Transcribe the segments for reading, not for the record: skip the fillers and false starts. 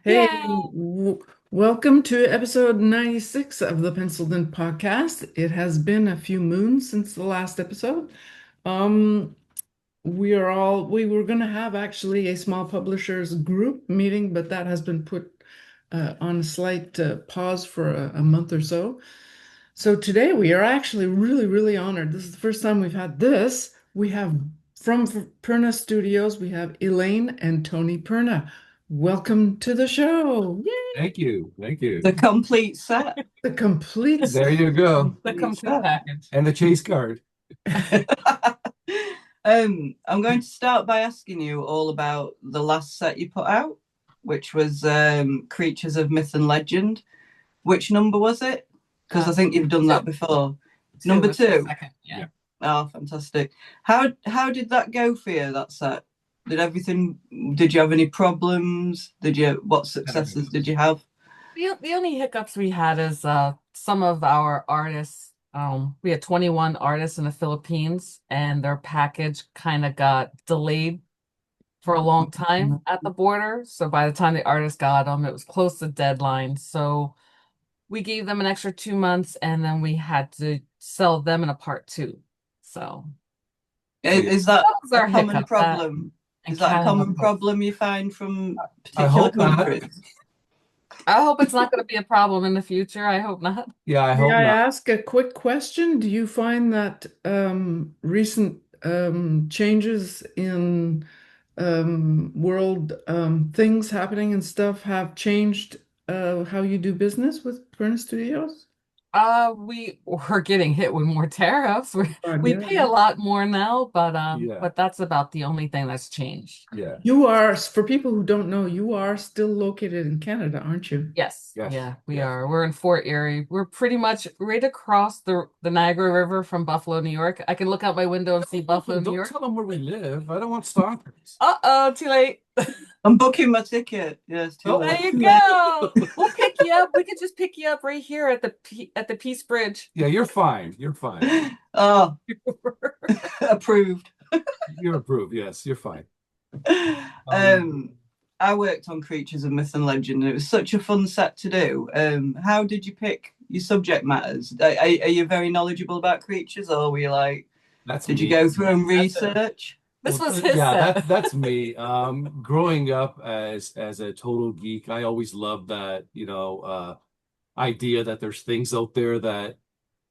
Hey, Yay! welcome to episode 96 of the Penciled In podcast. It has been a few moons since the last episode. Um, we were going to have actually a small publishers group meeting, but that has been put on a slight pause for a month or so. So today we are actually really honored. This is the first time we've had this. We have from Perna Studios, we have Elaine and Tony Perna. Welcome to the show. Yay! Thank you. Thank you. The complete set. The complete There you go. The complete package. And the chase card. I'm going to start by asking you all about the last set you put out, which was Creatures of Myth and Legend. Which number was it? Because I think you've done that before. Number two. Yeah. Oh, fantastic. How did that go for you, that set? Did you have any problems? What successes did you have? The only hiccups we had is some of our artists. We had 21 artists in the Philippines, and their package kind of got delayed for a long time at the border. So by the time the artists got them, it was close to deadline. So we gave them an extra 2 months, and then we had to sell them in a part two. So Is that was our a common hiccup, problem? and Is that a Canada. common problem you find from I particular hope not. countries? I hope it's not going to be a problem in the future. I hope not. Yeah, I May hope I not. ask a quick question? Do you find that recent changes in world things happening and stuff have changed how you do business with Perna Studios? We're getting hit with more tariffs. We Yeah. pay a lot more now, Yeah. but that's about the only thing that's changed. Yeah. You are, for people who don't know, you are still located in Canada, aren't you? Yes, Yes. yeah, we Yes. are. We're in Fort Erie. We're pretty much right across the Niagara River from Buffalo, New York. I can look out my window and see Buffalo, New Don't York. tell them where we live. I don't want stalkers. Uh-oh, too late. I'm booking my ticket. Yeah, it's too Oh, There late. you go. We'll pick you up. We could just pick you up right here at the Peace Bridge. Yeah, you're fine. You're fine. Oh, approved. You're approved. Yes, you're fine. I worked on Creatures of Myth and Legend, and it was such a fun set to do. How did you pick your subject matters? Are you very knowledgeable about creatures, or were you like, That's did you me. go through and research? This Well, was his yeah, set. that's me. Growing up as a total geek, I always loved that, idea that there's things out there that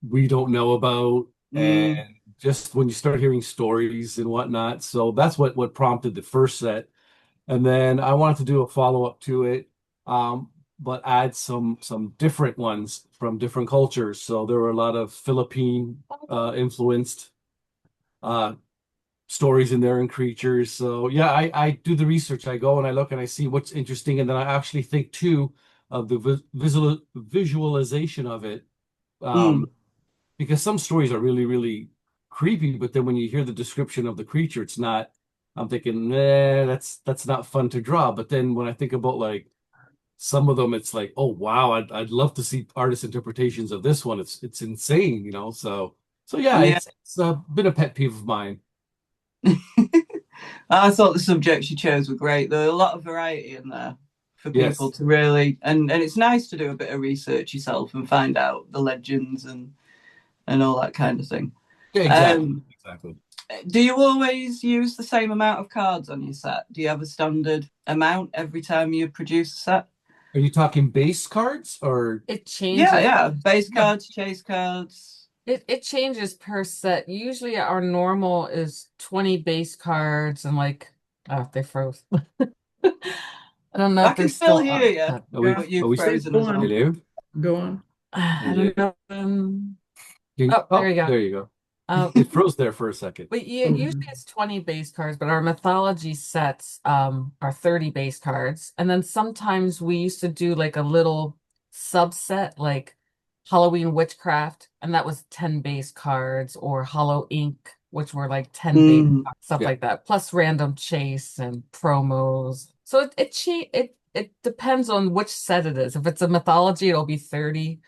we don't know about. Mm, And just when you start hearing stories and whatnot. So that's what prompted the first set. And then I wanted to do a follow-up to it, but add some different ones from different cultures. So there were a lot of Philippine influenced uh stories in there and creatures. So yeah, I do the research. I go and I look and I see what's interesting, and then I actually think too of the visualization of it. mm. Um, because some stories are really creepy, but then when you hear the description of the creature, it's not. I'm thinking, that's not fun to draw. But then when I think about like some of them, it's like, oh wow, I'd love to see artist interpretations of this one. It's insane, So yeah, Yeah. it's been a pet peeve of mine. I thought the subjects you chose were great. There were a lot of variety in there for people Yes. to really, and it's nice to do a bit of research yourself and find out the legends and all that kind of thing. Yeah, exactly. Um, Exactly. do you always use the same amount of cards on your set? Do you have a standard amount every time you produce a set? Are you talking base cards or It Yeah, changes. yeah. Base yeah, cards, chase cards. It changes per set. Usually our normal is 20 base cards and like oh they froze. I don't know I if they're can still still hear up, you, but are we but are you've we frozen Go as well. on, hello? go on. I Hello? don't know. Oh, there Oh, you go. there you go. Um, It froze there for a second. but usually it's 20 base cards, but our mythology sets are 30 base cards. And then sometimes we used to do like a little subset like Halloween witchcraft, and that was 10 base cards, or Hollow Ink, which were like 10 base Mm. cards, stuff Yeah. like that, plus random chase and promos. So it depends on which set it is. If it's a mythology, it'll be 30.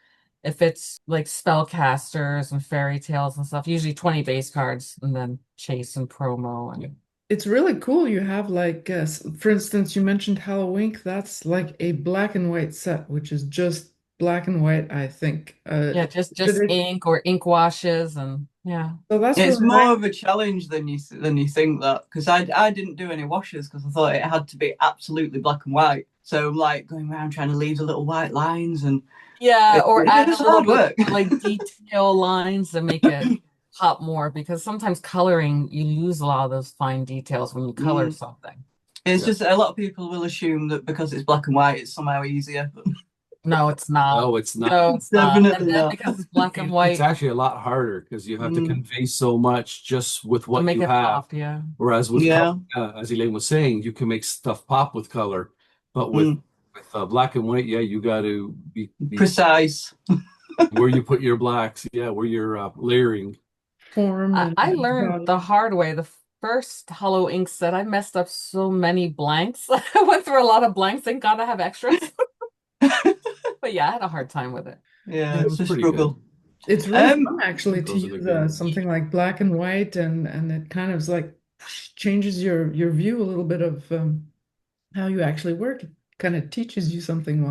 If it's like spellcasters and fairy tales and stuff, usually 20 base cards and then chase and promo Yeah. and it's really cool. You have like, for instance, you mentioned Halloween. That's like a black and white set, which is just black and white, I think. Yeah, Did just it, ink or ink washes and yeah. so that's It's really nice. more of a challenge than you think that, because I didn't do any washes because I thought it had to be absolutely black and white. So I'm like going around trying to leave the little white lines, and Yeah, or add it's a little hard bit work. more, like detail lines to make it pop more because sometimes coloring you lose a lot of those fine details when you color Mm. something. It's Yeah. just a lot of people will assume that because it's black and white, it's somehow easier. No, it's not. No, it's not. No, it's not. Definitely And then not. because it's black and It's white actually a lot harder because you have to Mm. convey so much just with to what make you it have. pop, yeah. Whereas with Yeah. color, as Elaine was saying, you can make stuff pop with color, but with Mm. black and white, yeah, you got to be Precise. where you put your blacks, yeah, where you're layering. Form I and learned the body. hard way. The first Hollow Ink set, I messed up so many blanks. I went through a lot of blanks and gotta have extras. But yeah, I had a hard time with it. Yeah, It it's was a pretty good. struggle. It's really Um, fun actually to Those are the use good ones. something like black and white, and it kind of is like changes your view a little bit of how you actually work. It kind of teaches you something Mhm.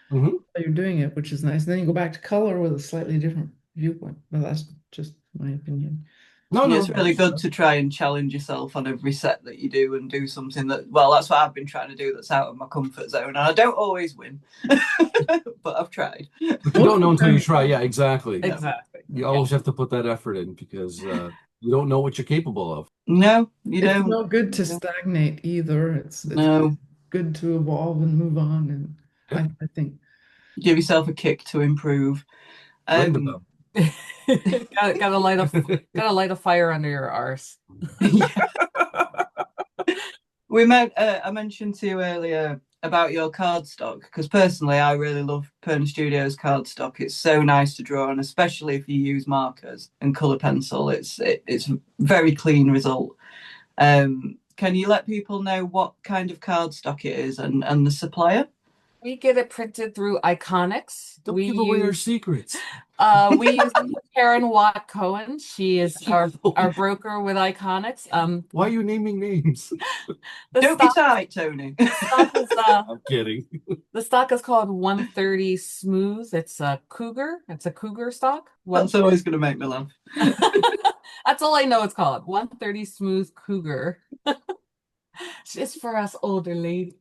while you're doing it, which is nice. And then you go back to color with a slightly different viewpoint. Well, that's just my opinion. No, yeah, no, it's really that's, good to try and challenge yourself on every set that you do and do something that, well, that's what I've been trying to do that's out of my comfort zone. And I don't always win, but I've tried. but you don't know until you try. Yeah, exactly. Yeah. Exactly. You always have to put that effort in because you don't know what you're capable of. No, you It's don't. no good to You don't. stagnate either. It's No, good to evolve and move on. And Yeah, I think give yourself a kick to improve. ring the bell. Gotta light a fire under your arse. Yeah. I mentioned to you earlier about your cardstock, because personally I really love Perna Studios cardstock. It's so nice to draw on, especially if you use markers and colour pencil. It's a very clean result. Can you let people know what kind of cardstock it is and the supplier? We get it printed through Iconics. Don't give away our secrets. We use Karen Watt Cohen. She is our broker with Iconics. Why are you naming names? The Don't be stock, tight, Tony. stock is I'm kidding. the stock is called 130 Smooth. It's a Cougar. It's a Cougar stock. That's always going to make me laugh. That's all I know it's called. 130 Smooth Cougar. It's for us older ladies.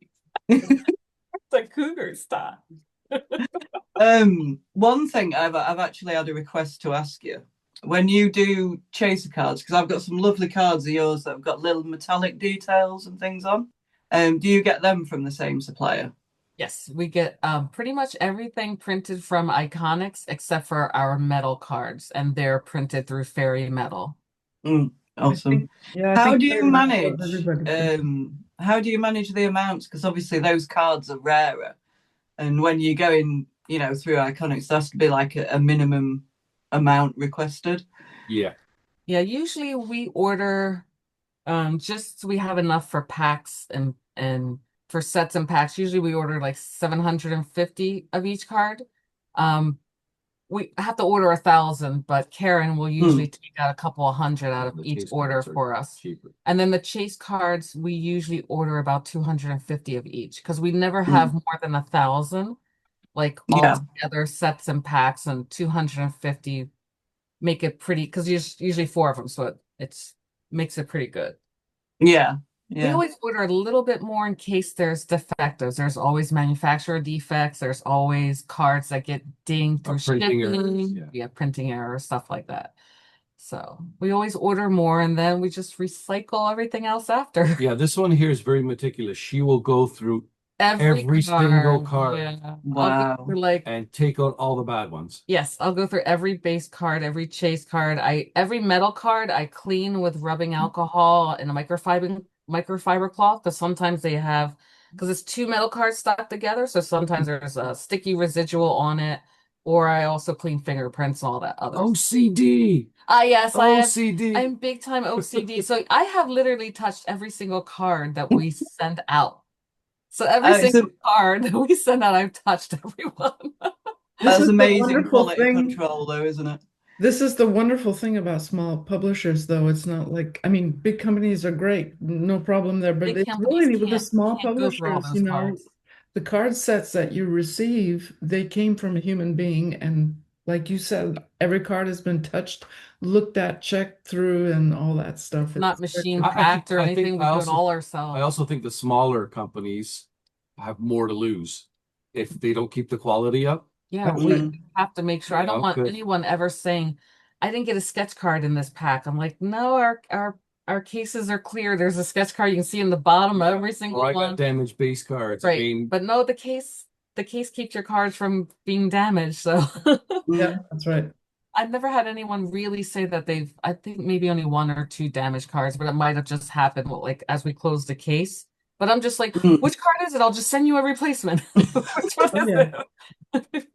It's a Cougar stock. One thing I've actually had a request to ask you. When you do chaser cards, because I've got some lovely cards of yours that have got little metallic details and things on. Do you get them from the same supplier? Yes, we get pretty much everything printed from Iconics except for our metal cards, and they're printed through Fairy Metal. Awesome. yeah, I How think do you very much what manage? everybody How do you manage the amounts? Because obviously those cards are rarer, and when you go in, through Iconics, there has to be like a minimum amount requested. Yeah. Yeah, usually we order just so we have enough for packs and for sets and packs. Usually we order like 750 of each card. We have to order 1,000, but Karen will usually take out a couple of hundred out of The each chase order cards are for us. cheaper. And then the chase cards, we usually order about 250 of each because we never have more than 1,000, like all Yeah. together sets and packs, and 250 make it pretty because usually four of them, so it's makes it pretty good. Yeah. We always order a little bit more in case there's defectives. There's always manufacturer defects. There's always cards that get dinged through Printing errors, shipping. Yeah, printing errors, stuff like that. So we always order more and then we just recycle everything else after. Yeah, this one here is very meticulous. She will go through Every single card. Yeah. Wow. I'll go through and take out all the bad ones. Yes, I'll go through every base card, every chase card. Every metal card I clean with rubbing alcohol and a microfiber cloth because sometimes because it's two metal cards stuck together, so sometimes there's a sticky residual on it, or I also clean fingerprints and all that other stuff. OCD. Yes, OCD. I'm big time OCD. So I have literally touched every single card that we send out. So every single card that we send out, I've touched everyone. That's amazing wonderful quality thing. control, though, isn't it? This is the wonderful thing about small publishers, though. It's not like, I mean, big companies are great, no problem there, but Big it's companies really with the small can't go through all publishers, those cards. the card sets that you receive, they came from a human being. And like you said, every card has been touched, looked at, checked through, and all that stuff. Not It's machine I think cracked or anything. We do it all I ourselves. also think the smaller companies have more to lose if they don't keep the quality up. Yeah, Mm. we have to make sure. I You don't know, want 'cause- anyone ever saying, I didn't get a sketch card in this pack. I'm like, no, our cases are clear. There's a sketch card you can see in the bottom of every single or I one. got damaged base cards. I Right. mean, But no, the case keeps your cards from being damaged. So Yeah, that's right. I've never had anyone really say that I think maybe only one or two damaged cards, but it might have just happened like as we closed the case. But I'm just like, Mm. which card is it? I'll just send you a replacement. Which one Oh, is yeah. it?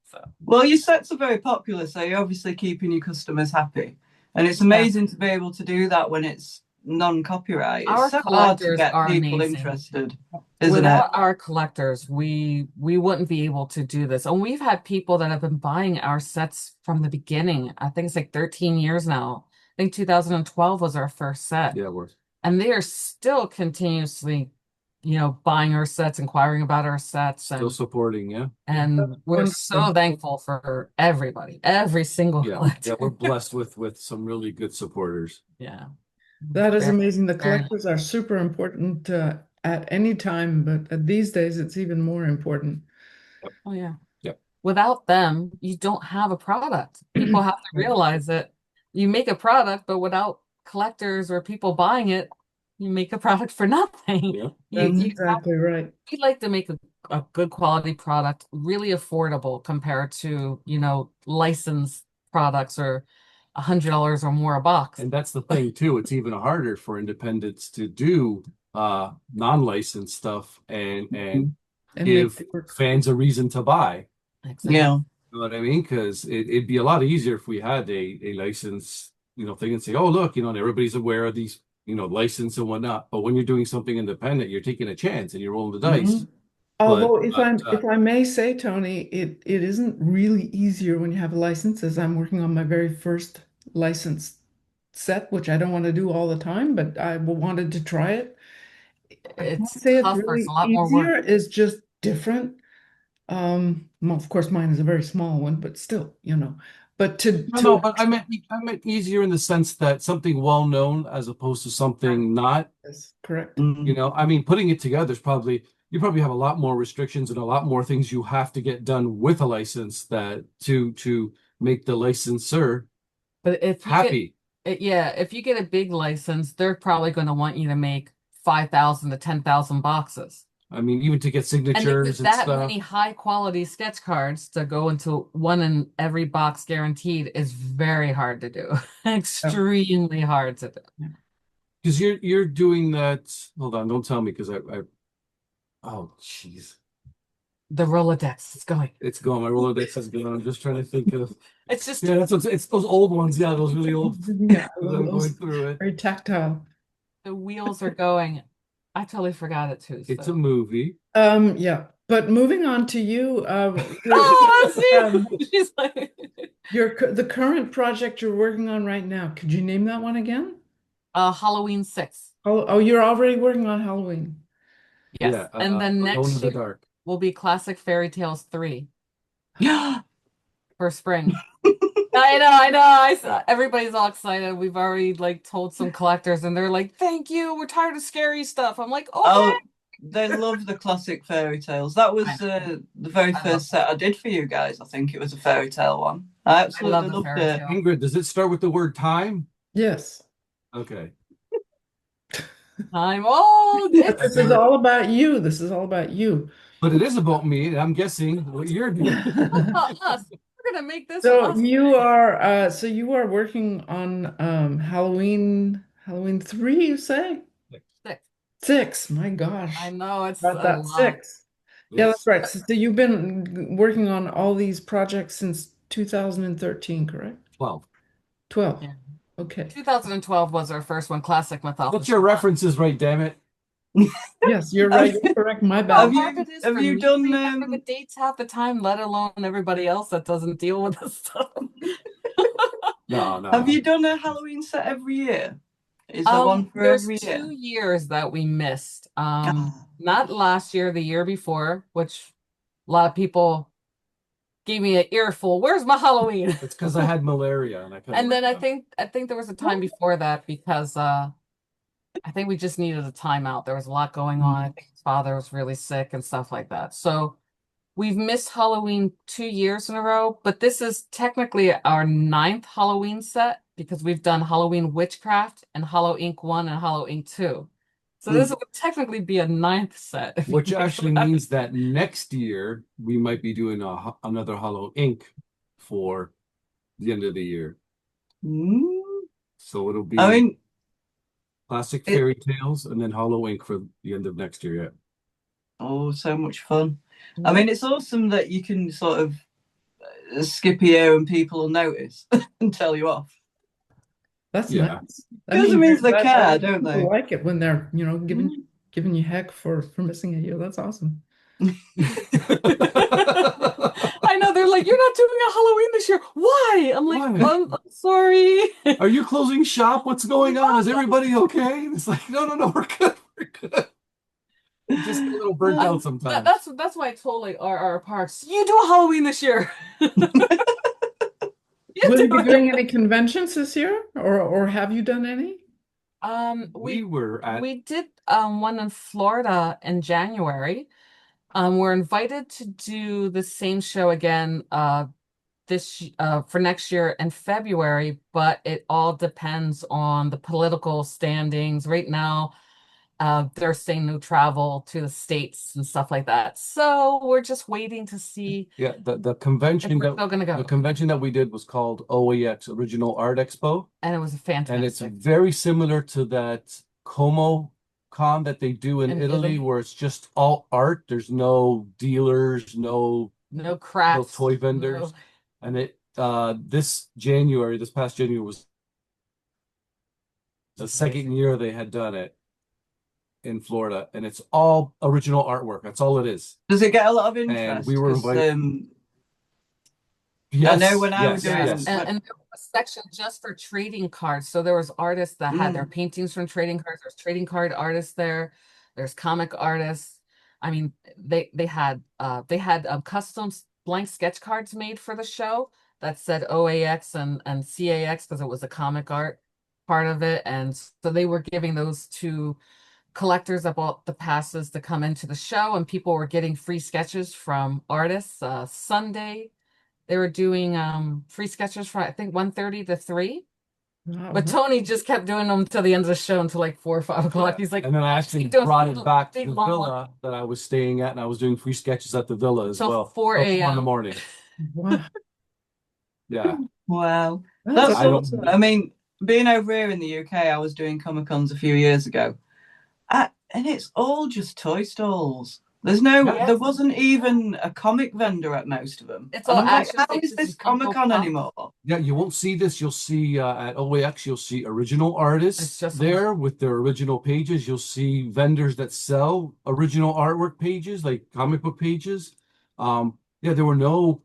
So Well, your sets are very popular, so you're obviously keeping your customers happy. And it's amazing to be able to do that when it's non-copyright. our It's so hard to collectors get are people amazing. interested, isn't Without it? our collectors, we wouldn't be able to do this. And we've had people that have been buying our sets from the beginning. I think it's like 13 years now. I think 2012 was our first set. yeah, we're And they are still continuously, buying our sets, inquiring about our sets, still supporting. Yeah, and we're Wonderful. so thankful for everybody, every single yeah, collector. we're blessed with some really good supporters. Yeah. That is Very, amazing. The very collectors are super important at any time, but these days it's even more important. Oh yeah. Yep. Without them, you don't have a product. People have to realize that you make a product, but without collectors or people buying it, you make a product for nothing. Yeah. That's You exactly right. we like to make a good quality product, really affordable compared to, licensed products or $100 or more a box. And that's the thing too. It's even harder for independents to do non-licensed stuff and And make give it work. fans a reason to buy. Exactly. Yeah. You know what I mean? Because it'd be a lot easier if we had a license, thing and say, oh, look, and everybody's aware of these, license and whatnot. But when you're doing something independent, you're taking a chance and you're rolling the dice. Mhm. Although But if I may say, Tony, it isn't really easier when you have a license, as I'm working on my very first licensed set, which I don't want to do all the time, but I wanted to try it. I can't It's say it's tougher. It's really a lot more easier, work. it's just different. Well, of course, mine is a very small one, but still, But no, but I meant easier in the sense that something well known as opposed to something not. Yes, correct. Mm. I mean, putting it together is you probably have a lot more restrictions and a lot more things you have to get done with a license that to make the licensor But if you happy. if you get a big license, they're probably going to want you to make 5,000 to 10,000 boxes. I mean, even to get And signatures with and that stuff. many high quality sketch cards to go into one in every box guaranteed is very hard to do. Extremely hard to do. Because you're doing that. Hold on, don't tell me because I oh jeez. The Rolodex is going. It's going. My Rolodex is going. I'm just trying to think of. It's just Yeah, it's those old ones. Yeah, those really old. Yeah, As I'm going those through it. very tactile. the wheels are going. I totally forgot it too. It's So. a movie. Yeah. But moving on to you, Oh, um, see, she's like, the current project you're working on right now, could you name that one again? Halloween 6. Oh, you're already working on Halloween. Yes. Yeah, And then Alone in next the year Dark. will be Classic Fairy Tales 3 Yeah. for spring. I know. Everybody's all excited. We've already told some collectors, and they're like, "Thank you. We're tired of scary stuff." I'm like, "Okay." Oh, they love the classic fairy tales. That was the very first set I did for you guys. I think it was a fairy tale one. I absolutely love the loved fairy it. tale. Ingrid, does it start with the word time? Yes. Okay. I'm old. This is all about you. This is all about you. But it is about me, and I'm guessing what you're doing. About us. We're gonna make this. So us. you are working on Halloween 3, you say? 6. 6. My gosh. I know it's About a that lot. 6. Yeah, that's Yes. right. So you've been working on all these projects since 2013, correct? 12. 12. Yeah. Okay. 2012 was our first one, Classic Mythology. What's your references, right? Damn it. Yes, you're right. You're correct. My Have bad. you- Hard it is have for you me done, to remember the dates half the time, let alone everybody else that doesn't deal with this stuff. No, no, Have no. you done a Halloween set every year? Is there one for There's every year? 2 years that we missed. Ah. Not last year, the year before, which a lot of people gave me an earful. Where's my Halloween? It's because I had malaria and I couldn't. And then I think there was a time before that because I think we just needed a timeout. There was a lot going on. I think his father was really sick and stuff like that. So we've missed Halloween 2 years in a row, but this is technically our ninth Halloween set because we've done Halloween Witchcraft and Hollow Ink 1 and Hollow Ink 2. So this would technically be a ninth set. if you Which think actually about it. means that next year we might be doing another Hollow Ink for the end of the year. Mm. So it'll be I mean, classic it, fairy tales and then Hollow Ink for the end of next year. Yeah. oh, so much fun. I mean, it's awesome that you can sort of skip a year and people will notice and tell you off. That's Yeah. nice. Because it means they that care, don't people they? like it when they're, giving Mm. giving you heck for missing a year. That's awesome. I know they're like, you're not doing a Halloween this year. Why? I'm like, Why? I'm sorry. Are you closing shop? What's going on? Is everybody okay? It's like, no, we're good. We're good. You just get a little burnt out sometimes. That's why I told like our parks, you do a Halloween this year. You Will you do be it. doing any conventions this year, or have you done any? We were at We did one in Florida in January. We're invited to do the same show again for next year in February, but it all depends on the political standings. Right now, they're saying no travel to the States and stuff like that. So we're just waiting to see the if convention we're still gonna the go. convention that we did was called OAX Original Art Expo, And it was and it's fantastic. very similar to that Como Con that they do in In Italy, Italy. where it's just all art. There's no dealers, no No crafts. toy vendors, and this past January was the second year they had done it in Florida, and it's all original artwork. That's all it is. Does it get a lot of And interest? we were 'Cause, invited. I know when I was yes, doing yes. And there was a section just for trading cards. So there was artists that had their paintings from trading cards. There's trading card artists there. There's comic artists. I mean, they had custom blank sketch cards made for the show that said OAX and CAX because it was a comic art part of it. And so they were giving those to collectors that bought the passes to come into the show, and people were getting free sketches from artists. Sunday they were doing free sketches from I think 1:30 to 3. Wow. But Tony just kept doing them till the end of the show until like 4 or 5 o'clock. He's like, And then I actually keep doing brought it back to big the long villa that I was staying at, and I was doing free sketches at the villa as till well. 4 Till 4 in the a.m. morning. Wow. Yeah. Wow. That's That's I don't- awesome. I mean, being over here in the UK, I was doing Comic Cons a few years ago. And it's all just toy stalls. There wasn't even a comic vendor at most of them. It's And all I'm like, action how figures is this and Funko Comic Con Pop. anymore? Yeah, you won't see this. You'll see at OAX, you'll see original artists It's just there with their original pages. You'll see vendors that sell original artwork pages, like comic book pages. Yeah, there were no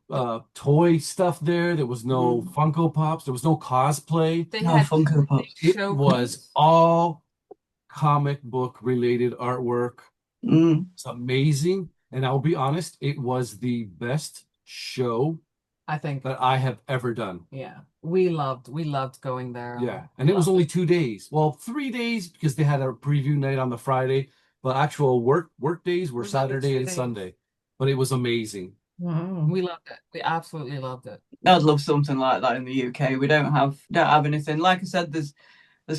toy stuff there. There was no Funko Pops. There was no cosplay. They No had Funko Pops. It show was all comic book related artwork. Mm. It's amazing. And I'll be honest, it was the best show I think that I have ever done. yeah. We loved going there. Yeah. And it was only 2 days. Well, 3 days because they had a preview night on the Friday, but actual work days were It was only Saturday 2 and days. Sunday. But it was amazing. Wow. We loved it. We absolutely loved it. I'd love something like that in the UK. We don't have anything. Like I said, there's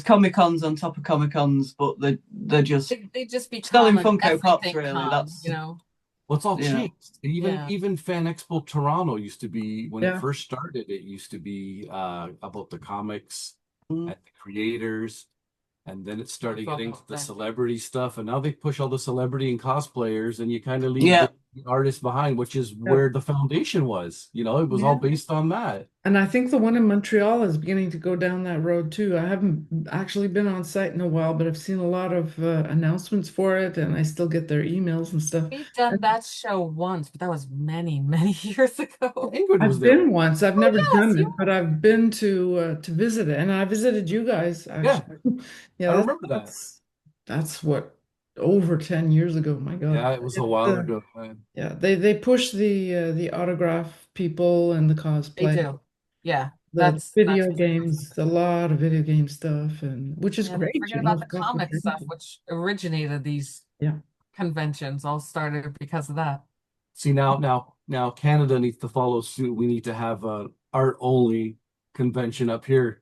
Comic Cons on top of Comic Cons, but they're just They just become selling an Funko Pops, everything really. con, That's Well, it's all Yeah. changed. Even Fan Expo Toronto used to be, when Yeah. it first started, it used to be about the comics Mm. and the creators. And then it started It's all getting about to the that. celebrity stuff. And now they push all the celebrity and cosplayers, and you kind of leave Yeah. the artist behind, which is where the foundation was. You know, it was all based on that. And I think the one in Montreal is beginning to go down that road too. I haven't actually been on site in a while, but I've seen a lot of announcements for it, and I still get their emails and stuff. We've done that show once, but that was many, many years ago. Ingrid was I've there. been once. I've never yes, done you it, but I've been to visit it, and I visited you guys actually. Yeah, I remember that. That's what, over 10 years ago. My God. Yeah, it was a while ago. Yeah, they push the autograph people and the They cosplay, do. Yeah, the that's video what's games, a lot of video game stuff, and which is Yeah, great, forget you know, about the stuff that comic you're stuff, into. which originated these Yeah. conventions, all started because of that. See, now Canada needs to follow suit. We need to have a art only convention up here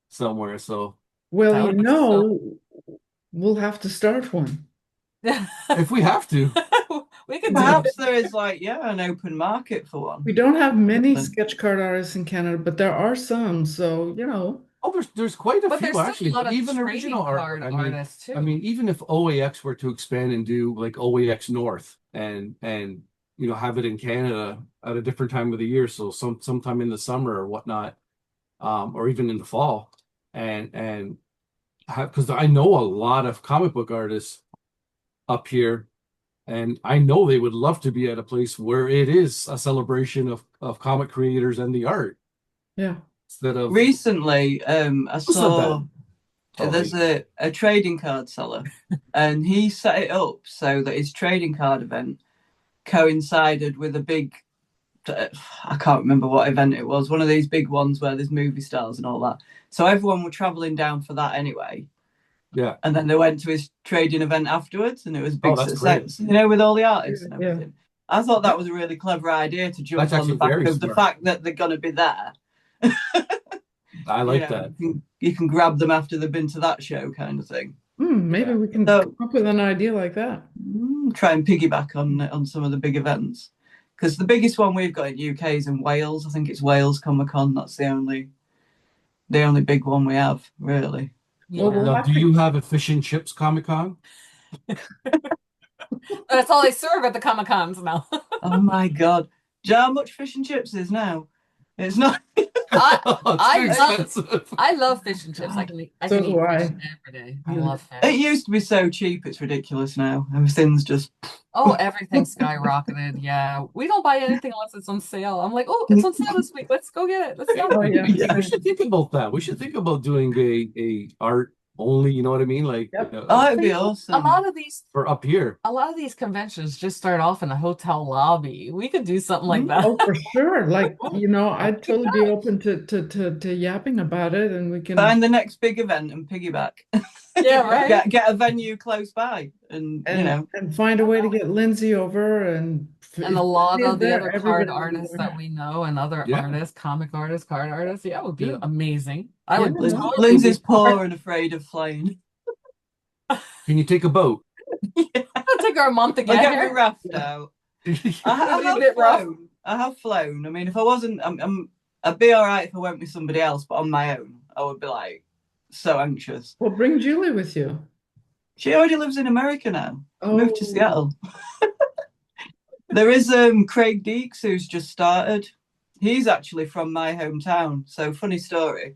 somewhere. So Well, That you would be so. know, we'll have to start one. if we have to, We could do Perhaps it. there is like, yeah, an open market for one. We don't have many Yeah. sketch card artists in Canada, but there are some, so you know. oh, there's quite a But few there's still actually, a lot but of even trading original card art. artists too. I mean, even if OAX were to expand and do like OAX North and you know have it in Canada at a different time of the year, so sometime in the summer or whatnot, or even in the fall, and because I know a lot of comic book artists up here, and I know they would love to be at a place where it is a celebration of comic creators and the art Yeah. instead of Recently, I Who said saw that? there's a trading card seller, and he set it up so that his trading card event coincided with a big, I can't remember what event it was, one of these big ones where there's movie stars and all that. So everyone were traveling down for that anyway. Yeah. And then they went to his trading event afterwards, and it was a big that's success, great. you know, with all the artists and Yeah. everything. I thought that was a really clever idea to jump That's on the actually back very of the smart. fact that they're going to be there. I like that. You can grab them after they've been to that show, kind of thing. Maybe Yeah. we can So- come up with an idea like that. Try and piggyback on some of the big events, because the biggest one we've got in UK is in Wales. I think it's Wales Comic Con. That's the only big one we have, really. Well, we'll Now, have do to- you have a Fish and Chips Comic Con? That's all they serve at the Comic Cons now. Oh my God, do you know how much fish and chips is now? It's not. It's too expensive. I love fish and chips. I can eat So fish do I. every day. I Yeah. love It fish. used to be so cheap; it's ridiculous now. Everything's just. Oh, everything skyrocketed. Yeah. We don't buy anything unless it's on sale. I'm like, oh, it's on sale this week. Let's go get it. Let's go. Oh, yeah. Yeah, we should think about that. We should think about doing a art only, you know what I mean? Like Yep. Oh, it'd be A awesome. lot of these for up here. conventions just start off in a hotel lobby. We could do something like that. Oh, for sure. Like, you know, That'd I'd be totally be nice. open to yapping about it, and we can. Find the next big event and piggyback. Yeah, right. Get a venue close by, and you know. and find a way to get Lindsey over, and And a lot of the there, other everybody card will be artists there. that we know and other Yeah. artists, comic artists, card artists. Yeah, it would be Yeah. amazing. I would Yeah. totally Lindsay's be- poor and afraid of flying. Can you take a boat? It'll take her a month to I'll get get here. my raft out. I It'll be a bit rough. flown. I have flown. I mean, if I wasn't, I'd be all right if I went with somebody else, but on my own, I would be like so anxious. Well, bring Julie with you. She already lives in America now. Moved to Oh. Seattle. There is Craig Deeks who's just started. He's actually from my hometown. So funny story.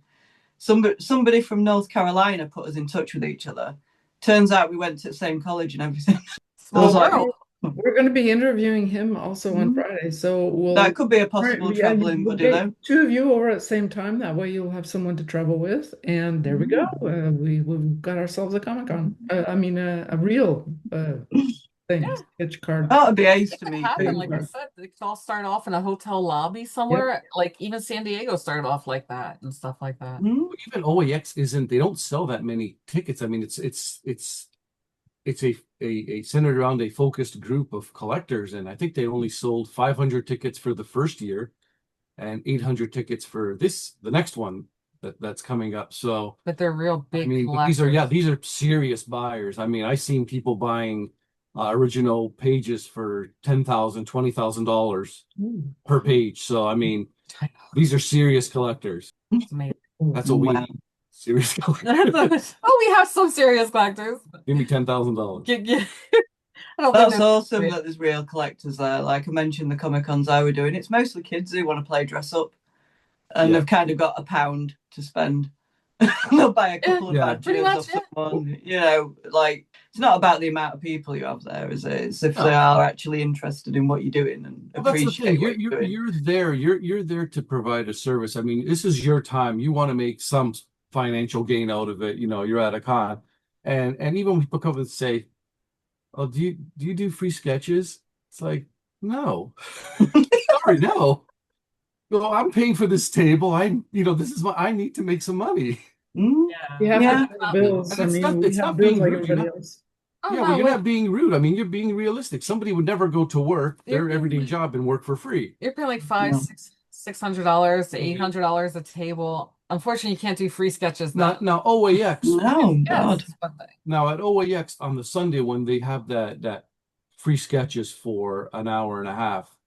Somebody from North Carolina put us in touch with each other. Turns out we went to the same college and everything. Small was like- world. We're going to be interviewing him also on Friday, so we'll. That could be a possible Yeah, traveling we'll buddy, get though. two of you over at the same time. That way, you'll have someone to travel with, and there we go. We've got ourselves a Comic-Con. I mean, a real thing, Yeah. sketch card. That would be ace It to could me. happen, too. like I said, it could all start off in a hotel lobby somewhere. Like even San Diego started off like that and stuff like that. Mm. Even OAX isn't. They don't sell that many tickets. I mean, it's a centered around a focused group of collectors, and I think they only sold 500 tickets for the first year, and 800 tickets for the next one that's coming up. So But they're real big I mean, but collectors. these are serious buyers. I mean, I've seen people buying original pages for $10,000, $20,000 Ooh. per page. So I mean, I know, these are serious collectors. it's amazing. That's what we Wow. need. Serious collectors. Oh, we have some serious collectors. Give me $10,000. I don't think That's awesome that there's real collectors there. Like I mentioned, the Comic Cons I were doing, it's mostly kids who want to play dress up, and they've kind of got £1 to spend. They'll buy a couple of badges off someone. You know, like it's not about the amount of people you have there, is it? It's if they are actually interested in what you're doing and appreciate what you're doing. You're there. You're there to provide a service. I mean, this is your time. You want to make some financial gain out of it. You know, you're at a con, and even when people come and say, "Oh, do you do free sketches?" It's like, no, sorry, no. Well, I'm paying for this table. This is what I need to make some money. Yeah. You have to pay bills. I mean, we have bills like everybody else. Oh, well, you're not being rude. I mean, you're being realistic. Somebody would never go to work, their everyday job, and work for free. You're paying like $600 to $800 a table. Unfortunately, you can't do free sketches. Now OAX. No, God. Now at OAX on the Sunday when they have that free sketches for an hour and a half,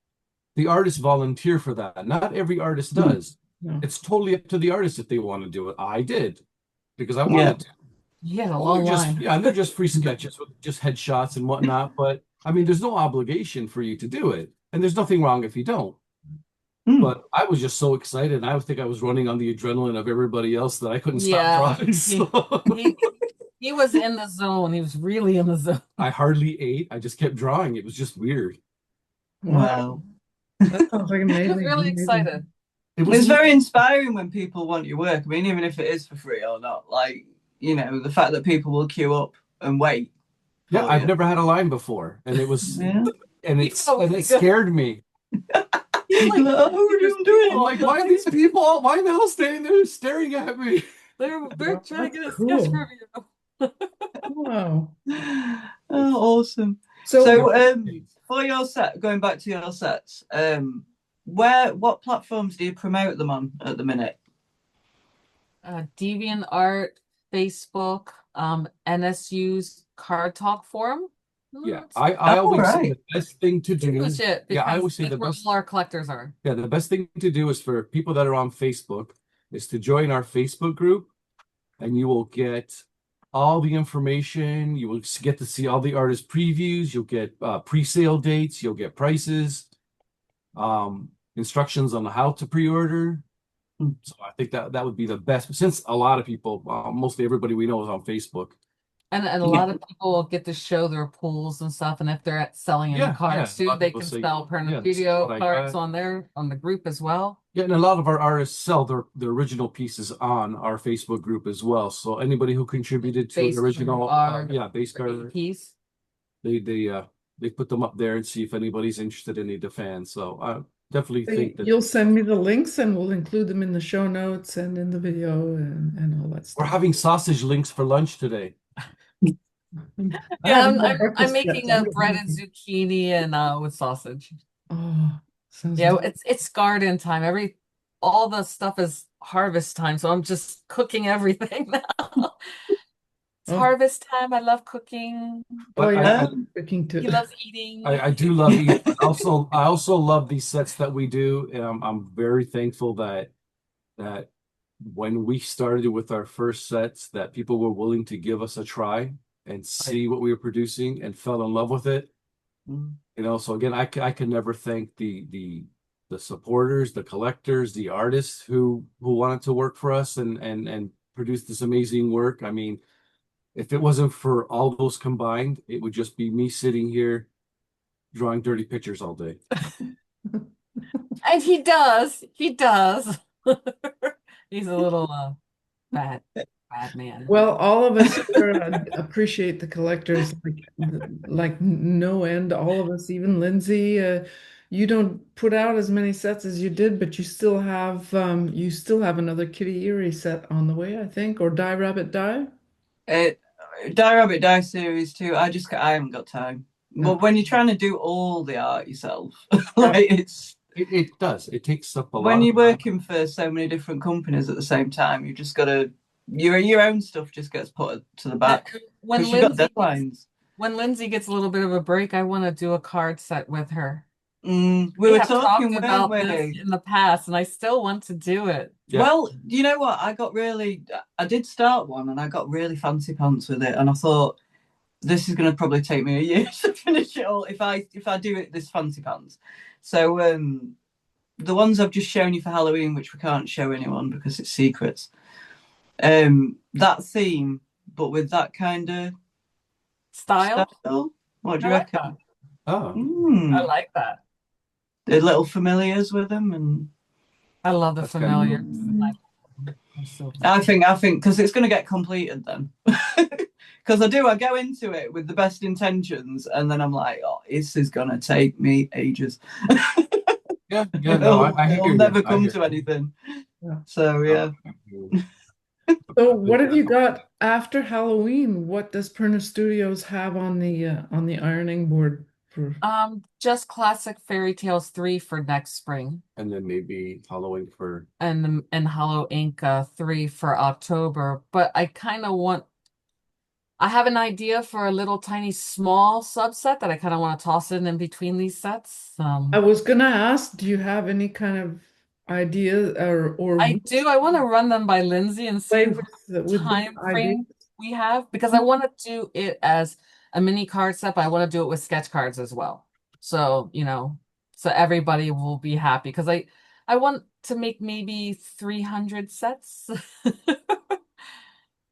the artists volunteer for that. Not every artist does. No. It's totally up to the artist if they want to do it. I did because I wanted to. Yeah, a long line. And they're just free sketches with just headshots and whatnot. But I mean, there's no obligation for you to do it, and there's nothing wrong if you don't. But I was just so excited. I think I was running on the adrenaline of everybody else that I couldn't stop drawing. So. He was in the zone. He was really in the zone. I hardly ate. I just kept drawing. It was just weird. Wow. That sounds like amazing. I was really excited. It's very inspiring when people want your work. I mean, even if it is for free or not, like, the fact that people will queue up and wait. Yeah, I've never had a line before. And it was, and it scared me. I'm like, why are these people, why are they all standing there staring at me? They're trying to get a sketch review. Wow. Oh, awesome. So for your set, going back to your sets, what platforms do you promote them on at the minute? DeviantArt, Facebook, NSU's Card Talk forum. Yeah, I always say the best thing to do. I always say the best. All our collectors are. Yeah, the best thing to do is for people that are on Facebook is to join our Facebook group, and you will get all the information. You will get to see all the artist previews. You'll get pre-sale dates. You'll get prices, instructions on how to pre-order. So I think that would be the best, since a lot of people, mostly everybody we know is on Facebook. And a lot of people get to show their pools and stuff, and if they're selling any cards too, they can sell Perna Studio cards on the group as well. Yeah, and a lot of our artists sell their original pieces on our Facebook group as well. So anybody who contributed to the original base card piece, they put them up there and see if anybody's interested in the fans. So I definitely think that you'll send me the links and we'll include them in the show notes and in the video and all that stuff. We're having sausage links for lunch today. Yeah, I'm making a breaded zucchini and with sausage. Oh, it's garden time. All the stuff is harvest time, so I'm just cooking everything now. It's harvest time. I love cooking. Cooking too. He loves eating. I do love eating. I also love these sets that we do. I'm very thankful that when we started with our first sets, that people were willing to give us a try and see what we were producing and fell in love with it. So again, I can never thank the supporters, the collectors, the artists who wanted to work for us and produce this amazing work. I mean, if it wasn't for all those combined, it would just be me sitting here drawing dirty pictures all day. And he does. He's a little bad man. Well, all of us here appreciate the collectors like no end. All of us, even Lindsey, you don't put out as many sets as you did, but you still have another Kitty Eerie set on the way, I think, or Die Rabbit Die. Die Rabbit Die series too. I haven't got time. No. But when you're trying to do all the art yourself, it does. It takes up a lot. When you're working for so many different companies at the same time, you just gotta your own stuff just gets put to the back because you've got deadlines. When Lindsey gets a little bit of a break, I want to do a card set with her. We were talking about this in the past, and I still want to do it. Yeah. Well, you know what? I did start one, and I got really fancy pants with it, and I thought this is going to probably take me a year to finish it all if I do it this fancy pants. So the ones I've just shown you for Halloween, which we can't show anyone because it's secrets, that theme, but with that kind of Style? What do I you like reckon? Oh, I like that. The little familiars with them, and I love the That's kind of familiar. I think because it's going to get completed then. Because I go into it with the best intentions, and then I'm like, oh, this is going to take me ages. yeah, no, I hear It'll you. never I come hear to you. anything. Yeah. So yeah. So what have you got after Halloween? What does Perna Studios have on the ironing board for? Just classic Fairy Tales 3 for next spring. And then maybe Halloween for And Hollow Ink 3 for October. But I kind of want I have an idea for a little tiny small subset that I kind of want to toss in between these sets. I was gonna ask, do you have any kind of idea or I do. I want to run them by Lindsey and see play what with the time idea? frame we have because I want to do it as a mini card set, but I want to do it with sketch cards as well. So, so everybody will be happy because I want to make maybe 300 sets.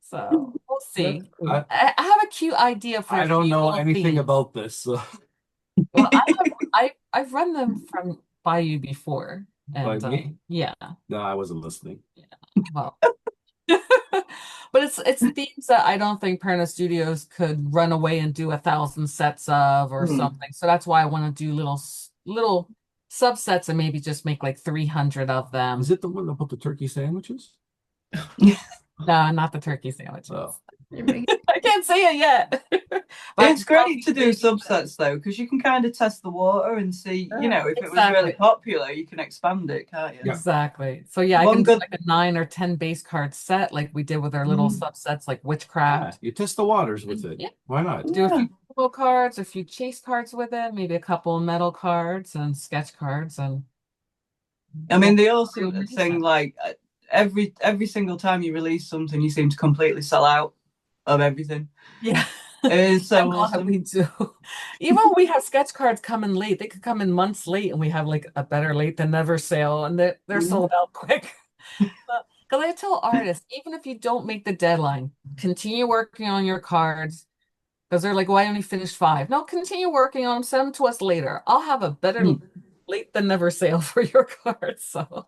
So we'll see. That's cool. I have a cute idea for I a don't few know little anything themes. about this. So. Well, I've run them by you before, By and me? yeah, No, I wasn't listening. well, but it's themes that I don't think Perna Studios could run away and do 1,000 sets of or something. So that's why I want to do little subsets and maybe just make like 300 of them. Is it the one about the turkey sandwiches? No, not the turkey sandwiches. Oh. I can't say it yet. But It's great to do subsets though, because you can kind of test the water and see, if it was really popular, you can expand it, can't you? Yeah. Exactly. So yeah, I can do like a 9 or 10 base card set, like we did with our little subsets, like witchcraft. Yeah, you test the waters with it. Yeah. Why not? Do a few physical cards, a few chase cards with it, maybe a couple metal cards and sketch cards, and I mean, the awesome thing, like every single time you release something, you seem to completely sell out of everything. Yeah. It's so awesome. We do. Even when we have sketch cards come in late, they could come in months late, and we have like a better late than never sale, and they're sold out quick. Because I tell artists, even if you don't make the deadline, continue working on your cards. Because they're like, well, I only finished 5. No, continue working on them. Send them to us later. I'll have a better late than never sale for your cards. So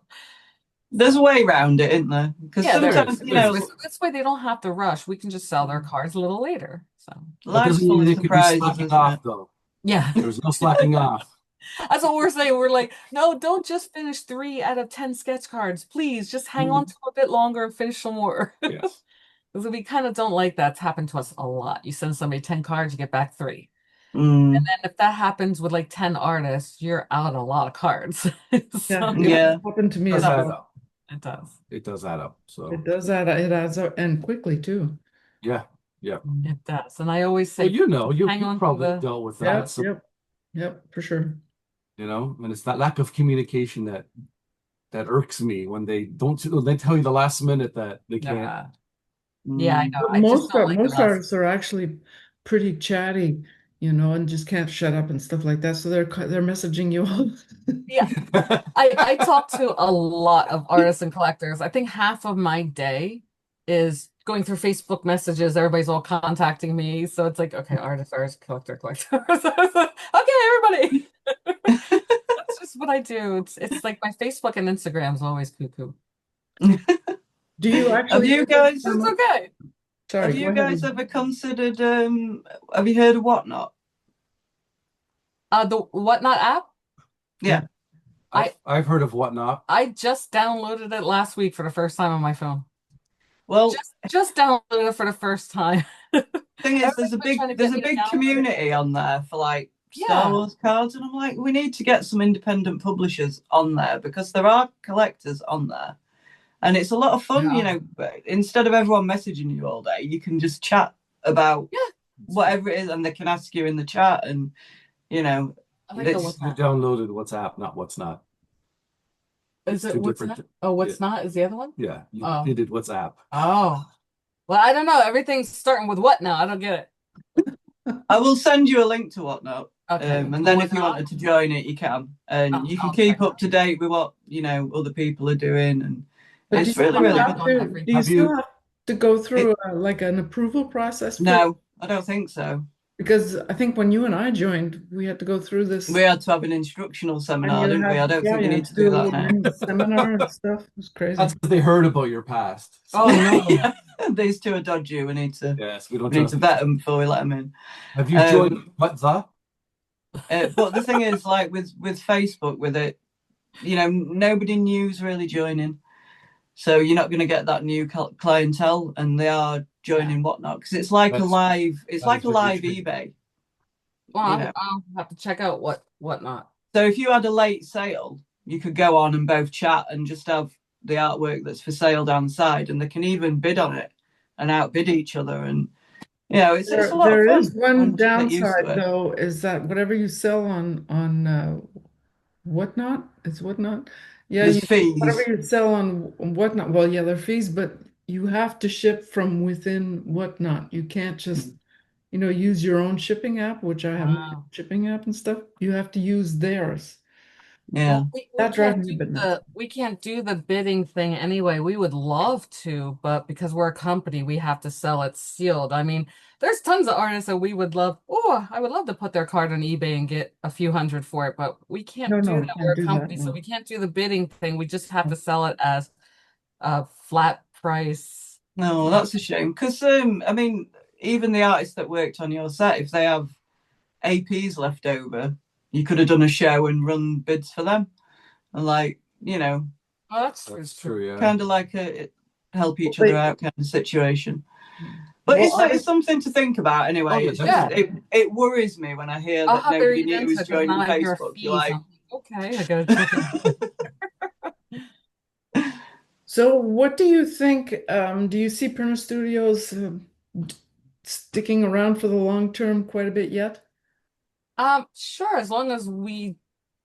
there's a way around it, isn't there? Because sometimes, this way they don't have to rush. We can just sell their cards a little later. So life's full of surprises, off, though. Yeah. There's no slacking off. That's what we're saying. We're like, no, don't just finish 3 out of 10 sketch cards. Please just hang on to a bit longer and finish some more. Yes. Because we kind of don't like that. It's happened to us a lot. You send somebody 10 cards, you get back 3. And then if that happens with like 10 artists, you're out a lot of cards. So, yeah. It happened to me as well. It does. It does add up. So it does add up. It adds up and quickly too. Yeah. It does. And I always say, well, you probably dealt with that. Yep, for sure. And it's that lack of communication that irks me when they tell you the last minute that they can't. Yeah, I know. Most artists are actually pretty chatty, and just can't shut up and stuff like that. So they're messaging you all. Yeah. I talk to a lot of artists and collectors. I think half of my day is going through Facebook messages. Everybody's all contacting me. So it's like, okay, artist, collector. Okay, everybody. That's just what I do. It's like my Facebook and Instagram is always cuckoo. Do you actually? Have you guys? It's okay. Sorry. Have you guys ever considered? Have you heard of Whatnot? The Whatnot app? Yeah. I've heard of Whatnot. I just downloaded it last week for the first time on my phone. Well, just downloaded it for the first time. Thing is, there's a big community on there for like Star Wars cards, and I'm like, we need to get some independent publishers on there because there are collectors on there, and it's a lot of fun. Instead of everyone messaging you all day, you can just chat about whatever it is, and they can ask you in the chat, and you downloaded WhatsApp, not What's Not. Is it What's Not? Oh, What's Not is the other one? Yeah, you did WhatsApp. Oh, well, I don't know. Everything's starting with what now? I don't get it. I will send you a link to Whatnot. Okay. And then if you Whatnot? wanted to join it, you can. And you can I'll keep check up to date with what, other people are doing. And But do it's you really, still really have good. to, do you Have still you? have to go through It, like an approval process for, no, I don't think so. because I think when you and I joined, we had to go through We this had to have an instructional and seminar, you didn't we? had, I don't yeah, think we you need had to to do do a that little now. mini seminar and stuff. It was crazy. That's because they heard about your past. Oh no. Yeah, these two are dodgy. We need to Yes, we don't we need trust to these. vet them before we let them in. Have you joined what the? But the thing is, like with Facebook, with it, nobody new's really joining, so you're not going to get that new clientele, and they are joining Whatnot because it's like That's it's that like is a very live true. eBay. Well, I'll have to check out whatnot. So if you had a late sale, you could go on and both chat and just have the artwork that's for sale down the side, and they can even bid on it and outbid each other, and it's a lot of There fun is one once you get used to downside it. though, is that whatever you sell on Whatnot, it's Whatnot. Yeah, There's whatever fees. you sell on Whatnot, well, yeah, there are fees, but you have to ship from within Whatnot. You can't just, use your own shipping app, which I have my own Wow. shipping app and stuff. You have to use theirs. Yeah. Well, we That drives can't me a do bit nuts. the bidding thing anyway. We would love to, but because we're a company, we have to sell it sealed. I mean, there's tons of artists that we would love. Oh, I would love to put their card on eBay and get a few hundred for it, but we can't No, do no, that. We're can't a do that. company, so No. we can't do the bidding thing. We just have to sell it as a flat price. No, that's a shame. Because I mean, even the artists that worked on your set, if they have APs left over, you could have done a show and run bids for them, and Well, That's true, yeah. kind of like a help each other Wait. out kind of situation. But Well, it's something to think about anyway. yeah, It's just definitely. it worries me when I hear I'll that have to nobody read knew into was it because joining now I hear Facebook. You're fees. like, I'm like, okay, I gotta check it. so what do you think? Do you see Perna Studios sticking around for the long term quite a bit yet? Sure, as long as we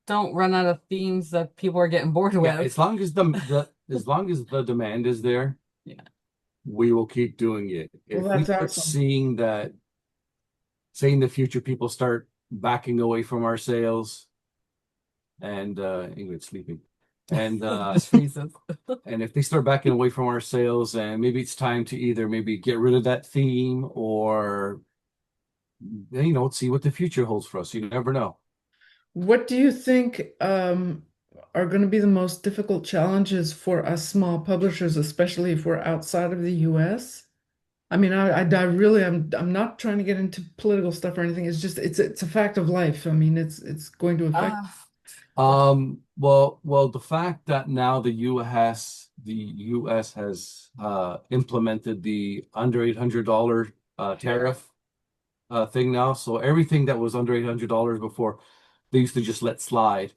don't run out of themes that people are getting bored Yeah, with. as long as the demand is there, Yeah. we will keep doing it. Well, If we that's start awesome. seeing that, say in the future, people start backing away from our sales, and Ingrid's sleeping, and Just freezes. and if they start backing away from our sales, and maybe it's time to either maybe get rid of that theme or see what the future holds for us. You never know. What do you think are going to be the most difficult challenges for us small publishers, especially if we're outside of the US? I mean, I really I'm not trying to get into political stuff or anything. It's just it's a fact of life. I mean, it's going to affect. Well, the fact that now the US has implemented the under $800 tariff thing now. So everything that was under $800 before, they used to just let slide.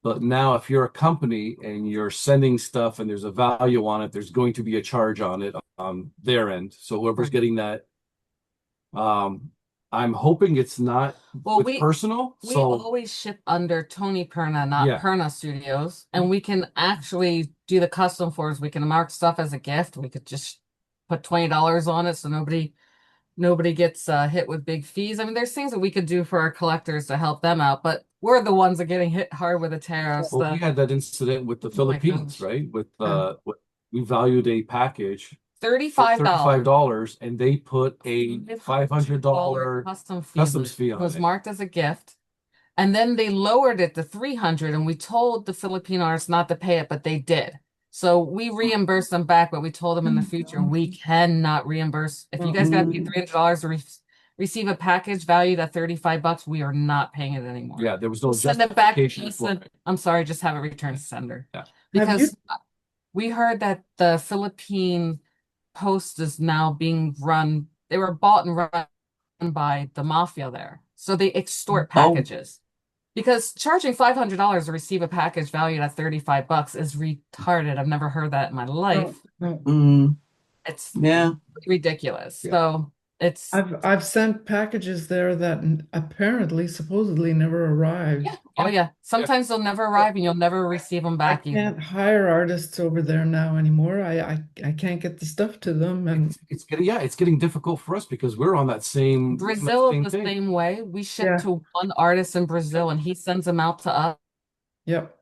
But now, if you're a company and you're sending stuff and there's a value on it, there's going to be a charge on it on their end. So whoever's getting that, I'm hoping it's not Well, personal. we So always ship under Tony Perna, not yeah, Perna Studios, and we can actually do the custom for us. We can mark stuff as a gift. We could just put $20 on it so nobody gets hit with big fees. I mean, there's things that we could do for our collectors to help them out, but we're the ones that are getting hit hard with the tariffs. well, we had that incident with the Oh my Philippines, gosh. right? With we valued a package for $35. $35, and they put a $500 customs fee It on was it. marked as a gift. And then they lowered it to 300 and we told the Filipino artists not to pay it, but they did. So we reimbursed them back, but we told them in the future we cannot reimburse. If you guys gotta pay $300 to receive a package valued at $35, we are not paying it anymore. Yeah, there was no Send it back. justification for it. I'm sorry, just have it returned to sender. Yeah. Because we heard that the Philippine Post is now being run. They were bought and run by the mafia there. So they extort packages. Because charging $500 to receive a package valued at $35 is retarded. I've never heard that in my life. No. mm, It's yeah. ridiculous. Yeah. So It's I've sent packages there that apparently supposedly never arrived. yeah. Oh yeah. Sometimes they'll never arrive and you'll never receive them I back either. can't hire artists over there now anymore. I can't get the stuff to them, and It's getting difficult for us because we're on that same Brazil is the thing. same way. We ship yeah, to one artist in Brazil and he sends them out to us yep.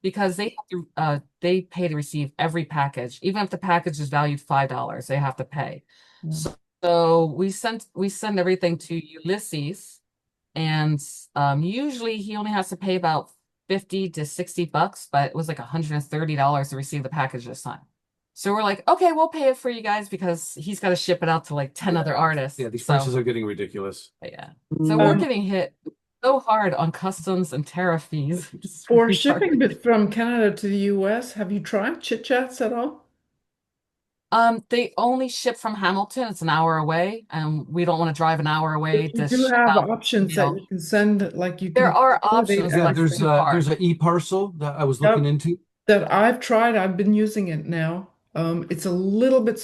because they have to they pay to receive every package. Even if the package is valued $5, they have to pay. Yeah. So we send everything to Ulysses, and usually he only has to pay about 50 to 60 bucks, but it was like $130 to receive the package this time. So we're like, okay, we'll pay it for you guys because he's got to ship it out to like 10 other artists. Yeah, these So, prices are getting ridiculous. yeah. So we're getting hit so hard on customs and tariff fees. For shipping it from Canada to the US, have you tried Chit Chats at all? They only ship from Hamilton. It's an hour away, and we don't want to drive an hour away You to do ship have out, options you that know. you can send, like you There can are consolidate options Yeah, like everything. there's an e-parcel that I was looking into. That I've tried. I've been using it now. It's a little bit,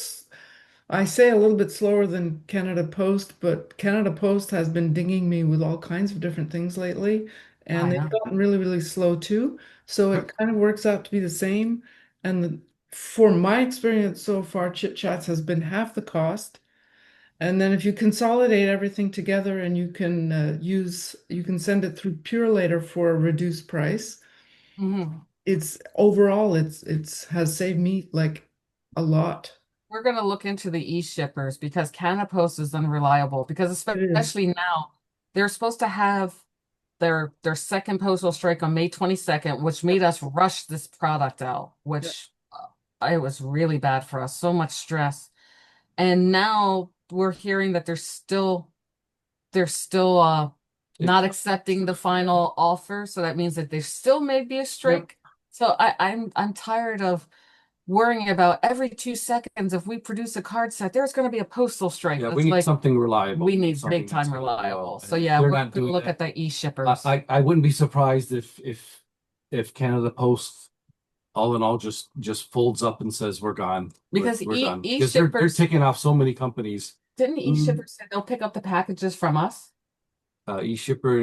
I say a little bit slower than Canada Post, but Canada Post has been dinging me with all kinds of different things lately, and I they've know. gotten really, really slow too. So it kind of works out to be the same. And for my experience so far, Chit Chats has been half the cost. And then if you consolidate everything together and you can you can send it through Purelator for a reduced price. Mhm. It's overall, it's has saved me like a lot. We're going to look into the e-shippers because Canada Post is unreliable because It is. especially now they're supposed to have their second postal strike on May 22nd, which made us rush this product out, Yeah. which it was really bad for us, so much stress. And now we're hearing that they're still not accepting the final offer, so that means that there still may be a strike. So I'm tired of worrying about every 2 seconds if we produce a card set, there's going to be a postal strike. Yeah, That's we need like something reliable. we need Something big time that's gonna go reliable. well. So And yeah, they're we're not going to doing look that. at the e-shippers. I wouldn't be surprised if Canada Post all in all just folds up and says we're gone. Because We're done. Because they're e-shippers taking off so many companies. didn't e-shippers say they'll pick up the packages from us? E-shipper,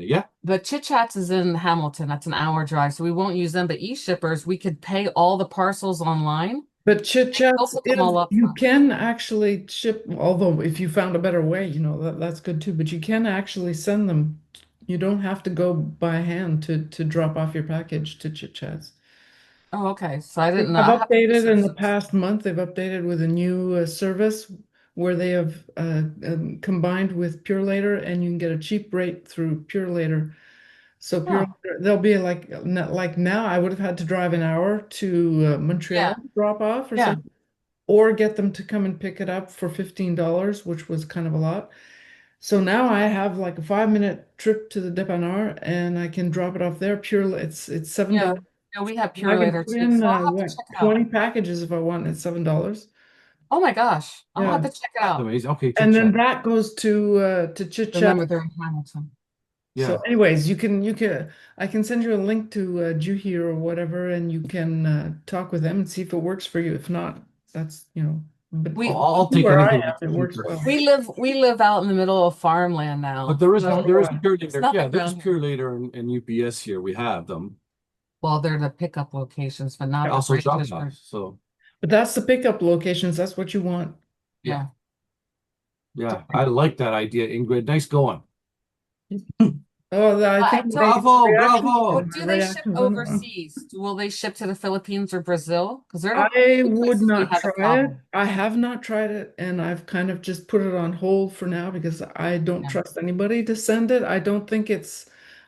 yeah. But Chit Chats is in Hamilton. That's an hour drive, so we won't use them. But e-shippers, we could pay all the parcels online. But Chit They'll Chats put them is all up you front. can actually ship, although if you found a better way, that's good too. But you can actually send them. You don't have to go by hand to drop off your package to Chit Chats. Oh, okay. So I They didn't know. have I have to updated in the research. past month. They've updated with a new service where they have combined with Purelator, and you can get a cheap rate through Purelator. So Oh, they'll be like now I would have had to drive an hour to Montreal yeah, to drop off or yeah. something, or get them to come and pick it up for $15, which was kind of a lot. So now I have like a 5-minute trip to the dépanneur and I can drop it off there. It's Yeah. $7. Yeah, we have I can Purelator put too. in So I'll have to what check it out. 20 packages if I want. It's $7. Oh my gosh. I'll have Yeah. to check it out. Amazing. Okay, And then Chit-chat. that goes to Chit Chat. Remember, they're in Hamilton. So Yeah. anyways, I can send you a link to Juhi or whatever, and you can talk with them and see if it works for you. If not, that's, but I'll take where I anything am, it works cheaper. well. We live out in the middle of farmland now. But there is Oh, there is yeah. Purelator. nothing Yeah, there's around here. Purelator and UPS here. We have them. Well, they're the pickup locations, but not the Also freight drop off. distribution. So But that's the pickup locations. That's what you want. Yeah. yeah, I like that idea, Ingrid. Nice going. Oh, I I think tell you, Bravo, reaction- bravo. Or do they ship reactions on that one. overseas? Will they ship to the Philippines or Brazil? Because they're the I two would places we not have a try it. problem. I have not tried it, and I've kind of just put it on hold for now because I don't Yeah. trust anybody to send it. I don't think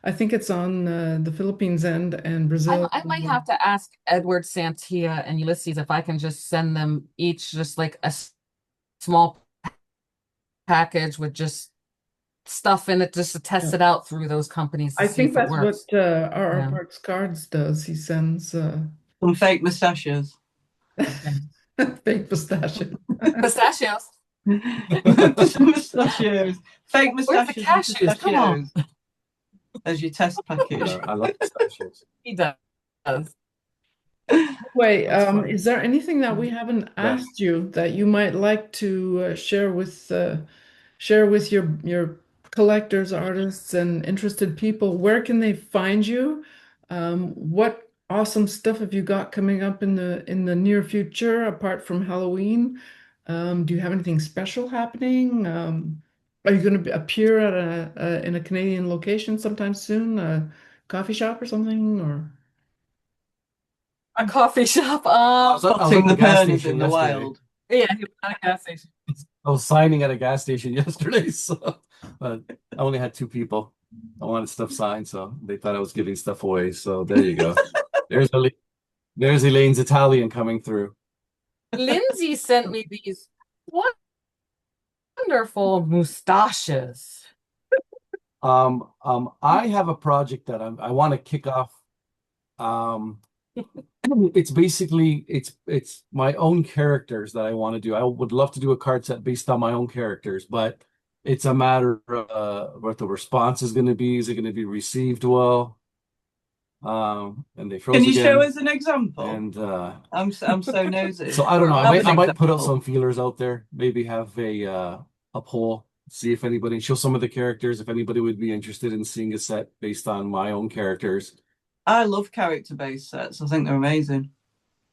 I think it's on the Philippines end and Brazil. I might have to ask Edward Santia and Ulysses if I can just send them each just like a small package with just stuff in it just to test Yeah. it out through those companies to I see think if it that's what works. our Yeah. Parks Cards does. He sends Some fake mustaches. fake pistachios. Pistachios. Mustachios. Fake Where's the mustaches and cashews? Come on. pistachios as your test package. I love pistachios. He does. Wait, That's funny. is there anything that we haven't Yeah. asked you that you might like to share with your collectors, artists, and interested people? Where can they find you? What awesome stuff have you got coming up in the near future apart from Halloween? Do you have anything special happening? Are you going to appear at in a Canadian location sometime soon, a coffee shop or something, or? A coffee shop. I was Spotting at the the gas Pernas station in the yesterday. wild. Yeah, he was at a gas station. I was signing at a gas station yesterday, so but I only had two people. I wanted stuff signed, so they thought I was giving stuff away. So there you go. There's there's Elaine's Italian coming through. Lindsay sent me these wonderful mustaches. I have a project that I want to kick off. Um, it's basically it's my own characters that I want to do. I would love to do a card set based on my own characters, but it's a matter of what the response is going to be. Is it going to be received well? And they froze Can you again. show us an example? And I'm so nosy. so I don't know. Have an I might put out example. some feelers out there. Maybe have a poll, see if anybody show some of the characters. If anybody would be interested in seeing a set based on my own characters. I love character-based sets. I think they're amazing.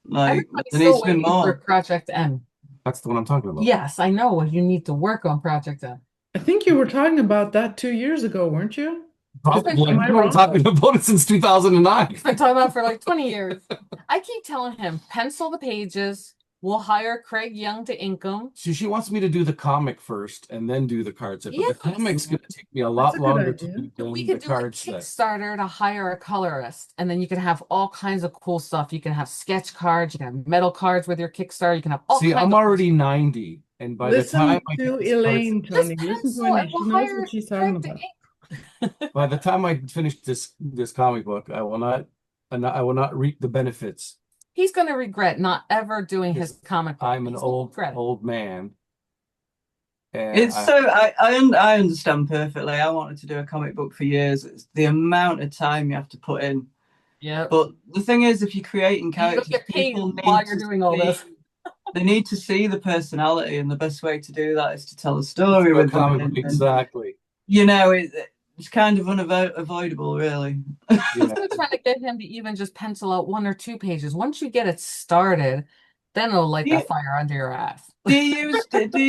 Like Everybody's there needs still to be waiting for more. Project M. That's the one I'm talking about. Yes, I know. You need to work on Project M. I think you were talking about that 2 years ago, weren't you? Probably. Am I I've been wrong? talking about it since 2009. He's been talking about it for like 20 years. I keep telling him, pencil the pages. We'll hire Craig Young to ink them. She wants me to do the comic first and then do the card set. But Yes. the comic's going to take me a That's lot a good longer to idea. do than We the could do a card set. Kickstarter to hire a colorist, and then you can have all kinds of cool stuff. You can have sketch cards, you can have metal cards with your Kickstarter, you can have all See, kinds I'm of already 90, and by the Listen time I to get this card Elaine, just Tony. Listen to pencil Elaine. and She we'll knows hire what she's talking Craig to about. ink. by the time I finish this comic book, I will not reap the benefits. He's going to regret not ever doing his Because comic book. I'm an He's gonna old regret it. old man, and It's so I understand perfectly. I wanted to do a comic book for years. It's the amount of time you have to put in. Yeah. But the thing is, if you're creating You don't characters, get paid people while need you're to doing all see, this. they need to see the personality, and the best way to do that is to tell a story with them. comic book, exactly. You know, it's kind of unavoidable, really. I'm Yeah. still trying to get him to even just pencil out 1 or 2 pages. Once you get it started, then it'll light that fire under your ass. Do you